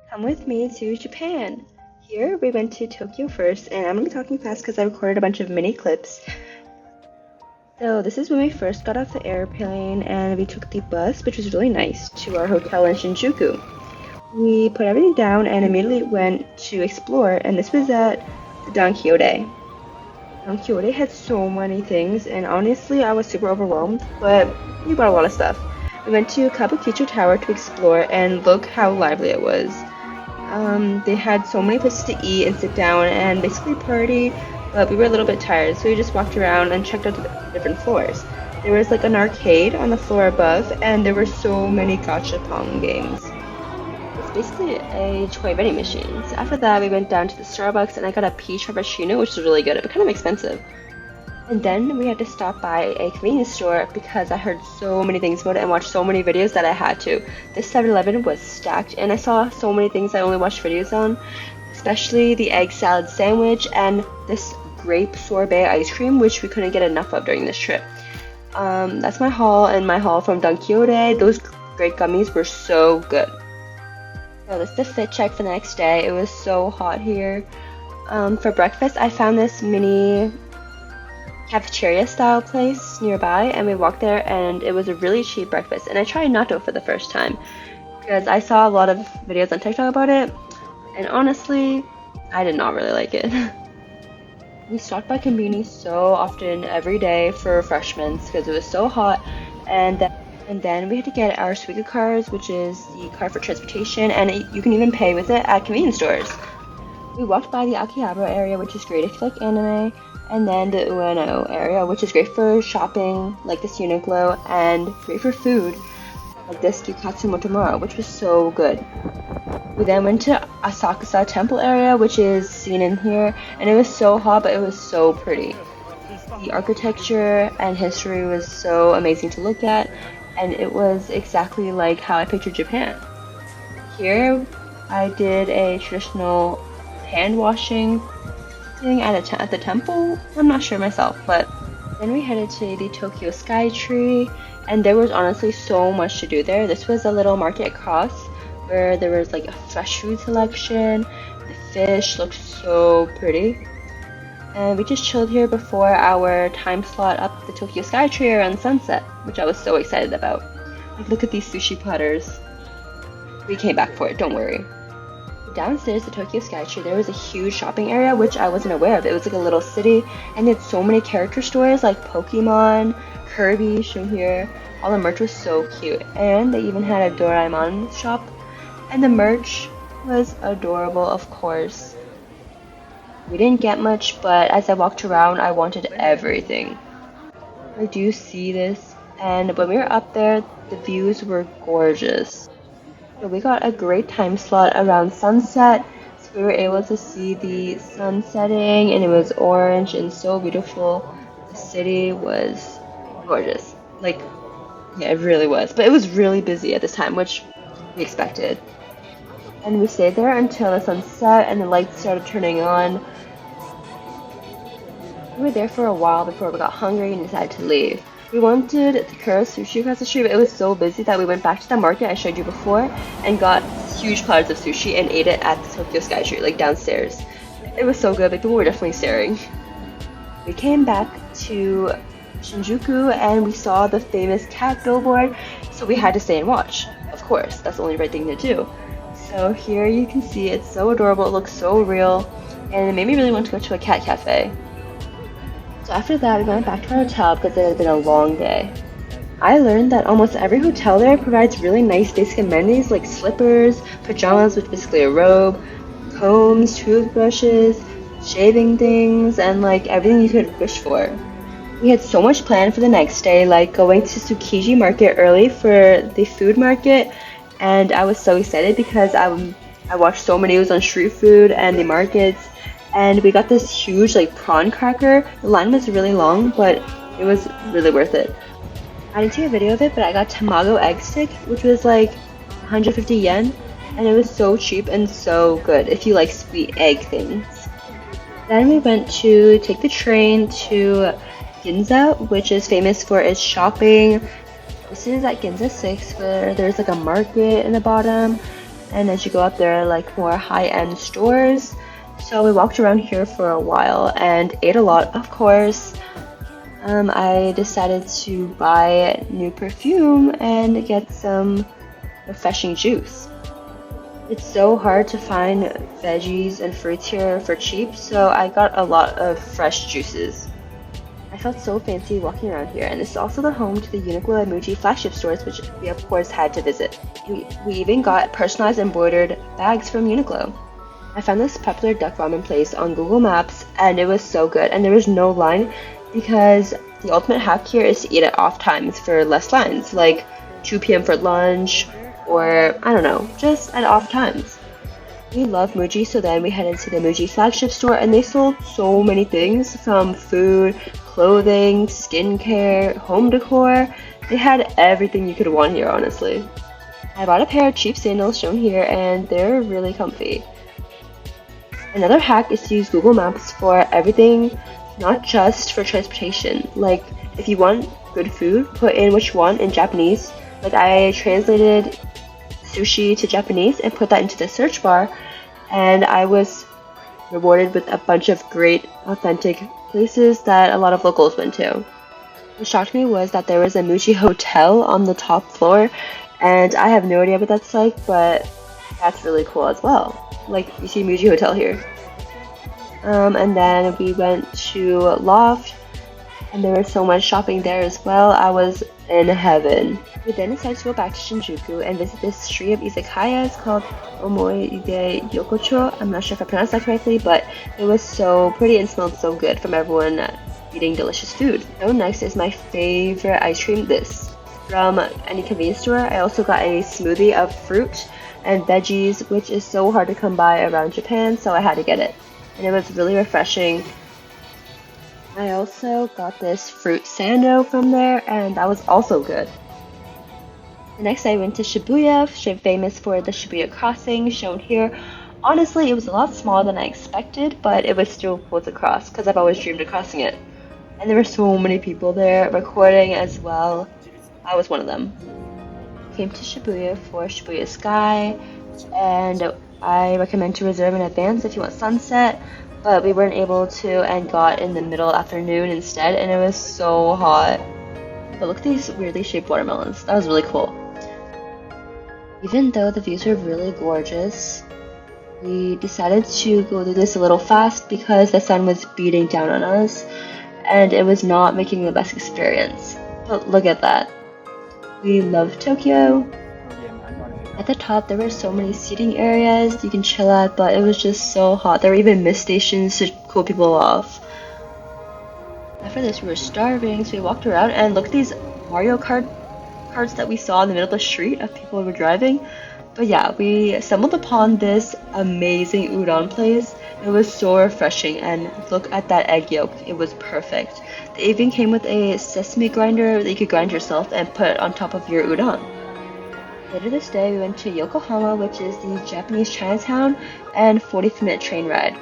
Come with me to Japan. Here we went to Tokyo first, and I'm gonna be talking fast because I recorded a bunch of mini clips. So this is when we first got off the airplane and we took the bus, which was really nice, to our hotel in Shinjuku. We put everything down and immediately went to explore, and this was at the Don Quixote. Don Quixote had so many things, and honestly, I was super overwhelmed, but we bought a lot of stuff. We went to Kabukicho Tower to explore, and look how lively it was. They had so many places to eat and sit down and basically party, but we were a little bit tired, so we just walked around and checked out the different floors. There was like an arcade on the floor above, and there were so many gachapon games. It's basically a toy vending machine. So after that, we went down to the Starbucks, and I got a peach frappuccino, which was really good, but kind of expensive. And then we had to stop by a convenience store because I heard so many things about it and watched so many videos that I had to. This 7-Eleven was stacked, and I saw so many things I only watched videos on, especially the egg salad sandwich and this grape sorbet ice cream, which we couldn't get enough of during this trip. That's my haul, and my haul from Don Quixote. Those great gummies were so good. So this is the fit check for the next day. It was so hot here. For breakfast, I found this mini cafeteria style place nearby, and we walked there, and it was a really cheap breakfast. And I tried natto for the first time because I saw a lot of videos on TikTok about it, and honestly, I did not really like it. We stopped by Konbini so often every day for refreshments because it was so hot, and then we had to get our Suica cards, which is the card for transportation, and you can even pay with it at convenience stores. We walked by the Akihabara area, which is great if you like anime, and then the Ueno area, which is great for shopping, like this Uniqlo, and great for food, like this Gyukatsu Motomura, which was so good. We then went to Asakusa Temple area, which is seen in here, and it was so hot, but it was so pretty. The architecture and history was so amazing to look at, and it was exactly like how I pictured Japan. Here, I did a traditional hand washing thing at the temple. I'm not sure myself, but then we headed to the Tokyo Sky Tree, and there was honestly so much to do there. This was a little market across where there was like a fresh food selection. The fish looked so pretty, and we just chilled here before our time slot up the Tokyo Sky Tree around sunset, which I was so excited about. Like, look at these sushi platters. We came back for it, don't worry. Downstairs the Tokyo Skytree, there was a huge shopping area which I wasn't aware of. It was like a little city, and it had so many character stores like Pokemon, Kirby, shown here. All the merch was so cute, and they even had a Doraemon shop, and the merch was adorable, of course. We didn't get much, but as I walked around, I wanted everything. I do see this, and when we were up there, the views were gorgeous. So we got a great time slot around sunset, so we were able to see the sun setting, and it was orange and so beautiful. The city was gorgeous. Like, yeah, it really was. But it was really busy at this time, which we expected. And we stayed there until the sun set and the lights started turning on. We were there for a while before we got hungry and decided to leave. We wanted the Kura sushi across the street, but it was so busy that we went back to the market I showed you before and got huge platters of sushi and ate it at the Tokyo Sky Tree, like downstairs. It was so good, but people were definitely staring. We came back to Shinjuku and we saw the famous cat billboard, so we had to stay and watch. Of course, that's the only right thing to do. So here you can see it's so adorable, it looks so real, and it made me really want to go to a cat cafe. So after that, we went back to our hotel because it had been a long day. I learned that almost every hotel there provides really nice basic amenities like slippers, pajamas, which is basically a robe, combs, toothbrushes, shaving things, and like everything you could wish for. We had so much planned for the next day, like going to Tsukiji Market early for the food market, and I was so excited because I watched so many videos on street food and the markets, and we got this huge like prawn cracker. The line was really long, but it was really worth it. I didn't take a video of it, but I got tamago egg stick, which was like 150 yen, and it was so cheap and so good if you like sweet egg things. Then we went to take the train to Ginza, which is famous for its shopping. This is at Ginza 6, where there's like a market in the bottom. And as you go up, there are like more high-end stores. So we walked around here for a while and ate a lot, of course. I decided to buy new perfume and get some refreshing juice. It's so hard to find veggies and fruits here for cheap, so I got a lot of fresh juices. I felt so fancy walking around here, and this is also the home to the Uniqlo and Muji flagship stores, which we of course had to visit. We even got personalized embroidered bags from Uniqlo. I found this popular duck ramen place on Google Maps, and it was so good, and there was no line because the ultimate hack here is to eat at off times for less lines, like 2 p.m. for lunch, or I don't know, just at off times. We love Muji, so then we headed to the Muji flagship store, and they sold so many things from food, clothing, skincare, home decor. They had everything you could want here, honestly. I bought a pair of cheap sandals shown here, and they're really comfy. Another hack is to use Google Maps for everything, not just for transportation. Like, if you want good food, put in what you want in Japanese. Like, I translated sushi to Japanese and put that into the search bar, and I was rewarded with a bunch of great, authentic places that a lot of locals went to. What shocked me was that there was a Muji hotel on the top floor, and I have no idea what that's like, but that's really cool as well. Like, you see Muji Hotel here. And then we went to Loft, and there was so much shopping there as well. I was in heaven. We then decided to go back to Shinjuku and visit this street of izakayas called Omoide Yokocho. I'm not sure if I pronounced that correctly, but it was so pretty and smelled so good from everyone eating delicious food. So next is my favorite ice cream, this. From any convenience store, I also got a smoothie of fruit and veggies, which is so hard to come by around Japan, so I had to get it. And it was really refreshing. I also got this fruit sando from there, and that was also good. The next day I went to Shibuya, famous for the Shibuya crossing shown here. Honestly, it was a lot smaller than I expected, but it was still cool to cross because I've always dreamed of crossing it. And there were so many people there recording as well. I was one of them. Came to Shibuya for Shibuya Sky, and I recommend to reserve in advance if you want sunset, but we weren't able to and got in the middle afternoon instead, and it was so hot. But look at these weirdly shaped watermelons. That was really cool. Even though the views were really gorgeous, we decided to go through this a little fast because the sun was beating down on us, and it was not making the best experience. But look at that. We love Tokyo. At the top, there were so many seating areas you can chill at, but it was just so hot. There were even mist stations to cool people off. After this, we were starving, so we walked around and looked at these Mario Kart carts that we saw in the middle of the street of people who were driving. But yeah, we stumbled upon this amazing udon place. It was so refreshing, and look at that egg yolk. It was perfect. They even came with a sesame grinder that you could grind yourself and put on top of your udon. Later this day, we went to Yokohama, which is the Japanese Chinatown, and 40-minute train ride.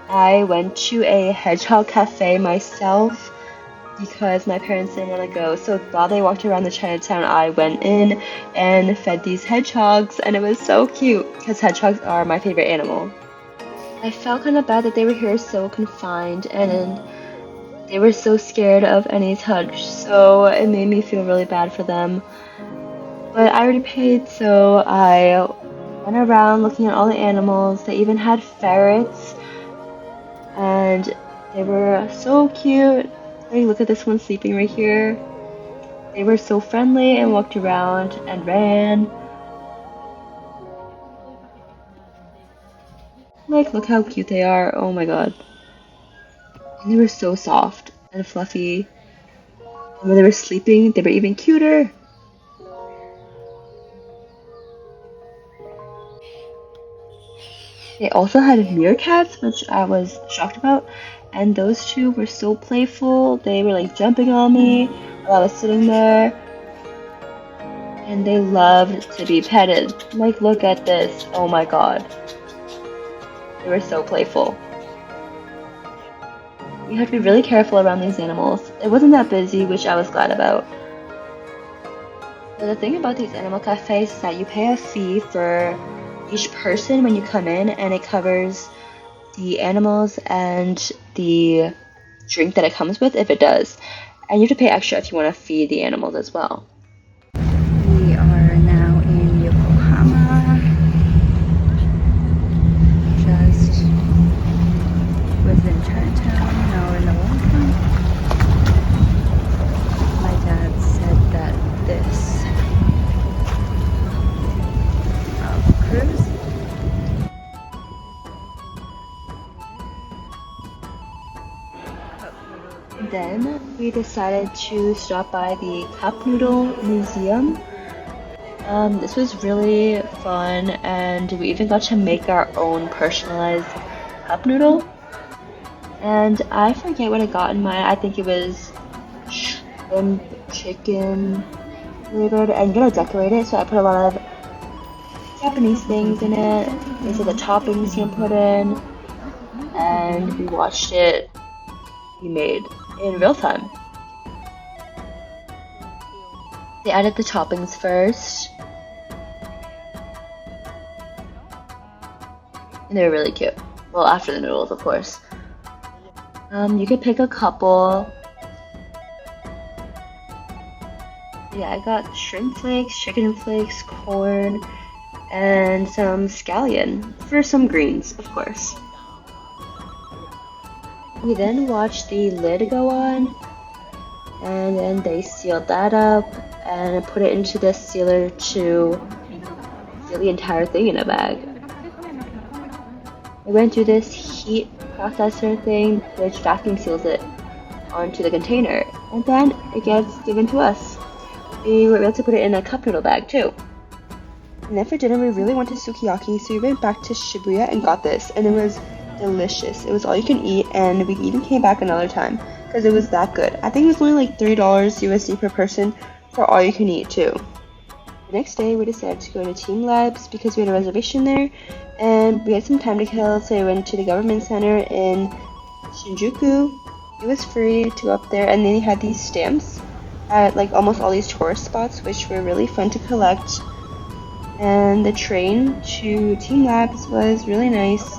I went to a hedgehog cafe myself because my parents didn't want to go, so while they walked around the Chinatown, I went in and fed these hedgehogs, and it was so cute because hedgehogs are my favorite animal. I felt kind of bad that they were here so confined, and they were so scared of any touch, so it made me feel really bad for them. But I already paid, so I went around looking at all the animals. They even had ferrets, and they were so cute. Hey, look at this one sleeping right here. They were so friendly and walked around and ran. Like, look how cute they are. Oh my god. And they were so soft and fluffy. And when they were sleeping, they were even cuter. They also had meerkats, which I was shocked about, and those two were so playful. They were like jumping on me while I was sitting there, and they loved to be petted. Like, look at this. Oh my god. They were so playful. You have to be really careful around these animals. It wasn't that busy, which I was glad about. But the thing about these animal cafes is that you pay a fee for each person when you come in, and it covers the animals and the drink that it comes with if it does. And you have to pay extra if you want to feed the animals as well. We are now in Yokohama. Just was in Chinatown, now we're in the Waterfront. My dad said that this cruise. Then we decided to stop by the Cup Noodle Museum. This was really fun, and we even got to make our own personalized cup noodle. And I forget what I got in mine. I think it was shrimp, chicken flavored, and you gotta decorate it. So I put a lot of Japanese things in it. These are the toppings you can put in, and we watched it be made in real time. They added the toppings first, and they were really cute. Well, after the noodles, of course. You could pick a couple. Yeah, I got shrimp flakes, chicken flakes, corn, and some scallion for some greens, of course. We then watched the lid go on, and then they sealed that up and put it into the sealer to seal the entire thing in a bag. We went through this heat processor thing which vacuum seals it onto the container, and then it gets given to us. We were able to put it in a cup noodle bag too. And then for dinner we really wanted sukiyaki, so we went back to Shibuya and got this, and it was delicious. It was all you can eat, and we even came back another time because it was that good. I think it was only like $3 USD per person for all you can eat too. The next day we decided to go to Team Labs because we had a reservation there, and we had some time to kill, so we went to the government center in Shinjuku. It was free to go up there, and then they had these stamps at like almost all these tourist spots, which were really fun to collect. And the train to Team Labs was really nice,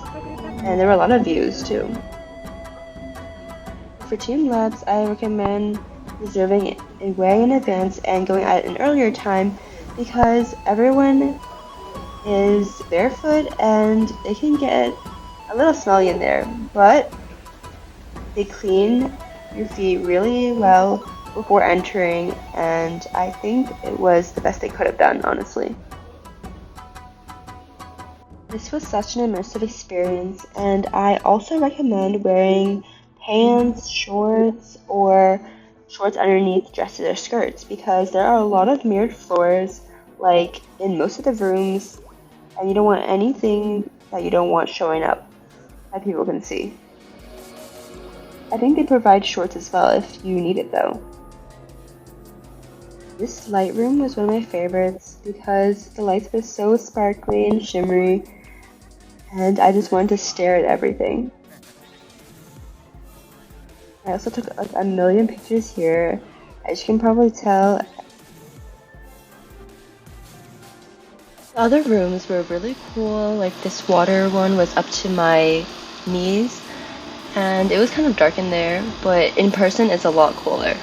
and there were a lot of views too. For Team Labs, I recommend reserving it way in advance and going at an earlier time because everyone is barefoot and they can get a little smelly in there, but they clean your feet really well before entering, and I think it was the best they could have done, honestly. This was such an immersive experience, and I also recommend wearing pants, shorts, or shorts underneath dresses or skirts because there are a lot of mirrored floors, like in most of the rooms, and you don't want anything that you don't want showing up that people can see. I think they provide shorts as well if you need it though. This light room was one of my favorites because the lights were so sparkly and shimmery, and I just wanted to stare at everything. I also took like a million pictures here. As you can probably tell, the other rooms were really cool. Like this water one was up to my knees, and it was kind of dark in there, but in person it's a lot cooler.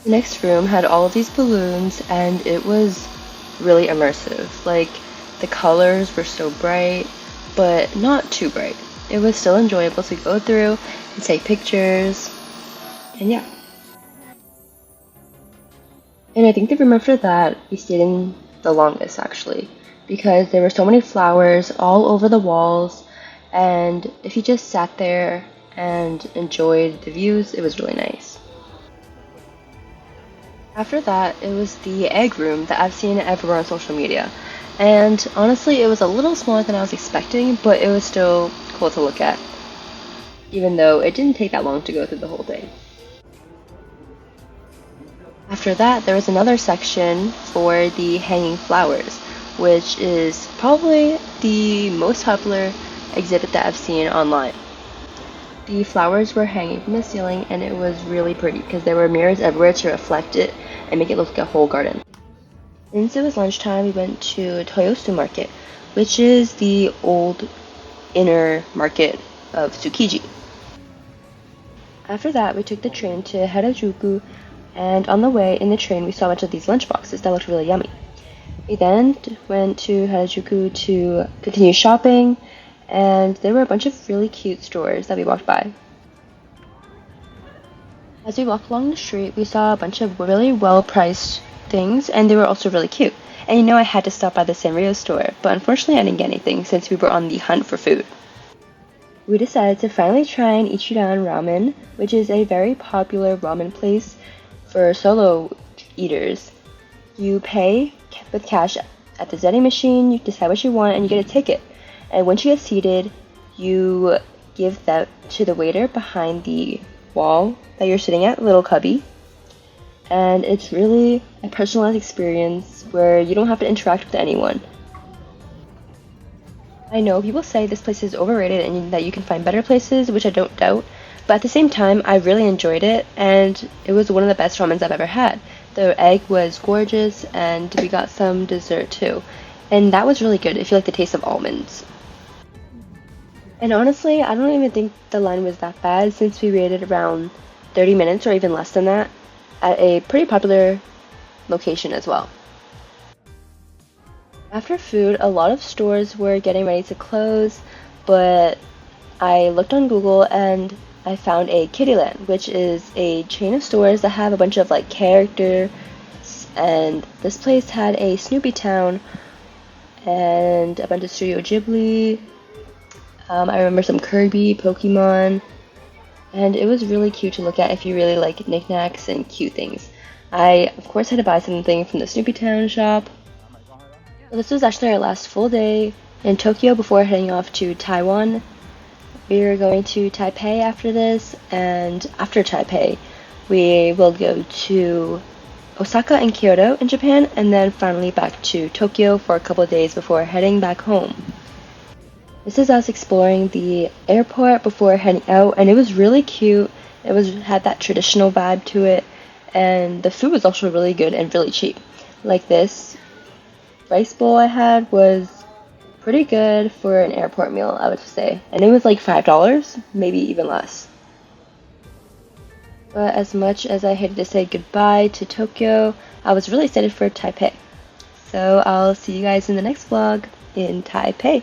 The next room had all of these balloons, and it was really immersive. Like, the colors were so bright, but not too bright. It was still enjoyable to go through and take pictures, and yeah. And I think the room after that we stayed in the longest actually, because there were so many flowers all over the walls, and if you just sat there and enjoyed the views, it was really nice. After that, it was the egg room that I've seen everywhere on social media. And honestly, it was a little smaller than I was expecting, but it was still cool to look at, even though it didn't take that long to go through the whole thing. After that, there was another section for the hanging flowers, which is probably the most popular exhibit that I've seen online. The flowers were hanging from the ceiling, and it was really pretty because there were mirrors everywhere to reflect it and make it look like a whole garden. Since it was lunchtime, we went to Toyosu Market, which is the old inner market of Tsukiji. After that, we took the train to Harajuku, and on the way in the train, we saw a bunch of these lunch boxes that looked really yummy. We then went to Harajuku to continue shopping, and there were a bunch of really cute stores that we walked by. As we walked along the street, we saw a bunch of really well-priced things, and they were also really cute. And you know I had to stop by the Sanrio store, but unfortunately I didn't get anything since we were on the hunt for food. We decided to finally try an Ichiran ramen, which is a very popular ramen place for solo eaters. You pay with cash at the vending machine, you decide what you want, and you get a ticket. And once you get seated, you give that to the waiter behind the wall that you're sitting at, little cubby. And it's really a personalized experience where you don't have to interact with anyone. I know people say this place is overrated and that you can find better places, which I don't doubt, but at the same time, I really enjoyed it, and it was one of the best ramens I've ever had. The egg was gorgeous, and we got some dessert too, and that was really good if you like the taste of almonds. And honestly, I don't even think the line was that bad since we waited around 30 minutes or even less than that at a pretty popular location as well. After food, a lot of stores were getting ready to close, but I looked on Google and I found a Kittyland, which is a chain of stores that have a bunch of like characters, and this place had a Snoopy Town and a bunch of Studio Ghibli. I remember some Kirby, Pokemon, and it was really cute to look at if you really like knickknacks and cute things. I, of course, had to buy something from the Snoopy Town shop. Well, this was actually our last full day in Tokyo before heading off to Taiwan. We are going to Taipei after this, and after Taipei, we will go to Osaka and Kyoto in Japan, and then finally back to Tokyo for a couple of days before heading back home. This is us exploring the airport before heading out, and it was really cute. Had that traditional vibe to it, and the food was also really good and really cheap. Like this rice bowl I had was pretty good for an airport meal, I would say, and it was like $5, maybe even less. But as much as I hated to say goodbye to Tokyo, I was really excited for Taipei. So I'll see you guys in the next vlog in Taipei.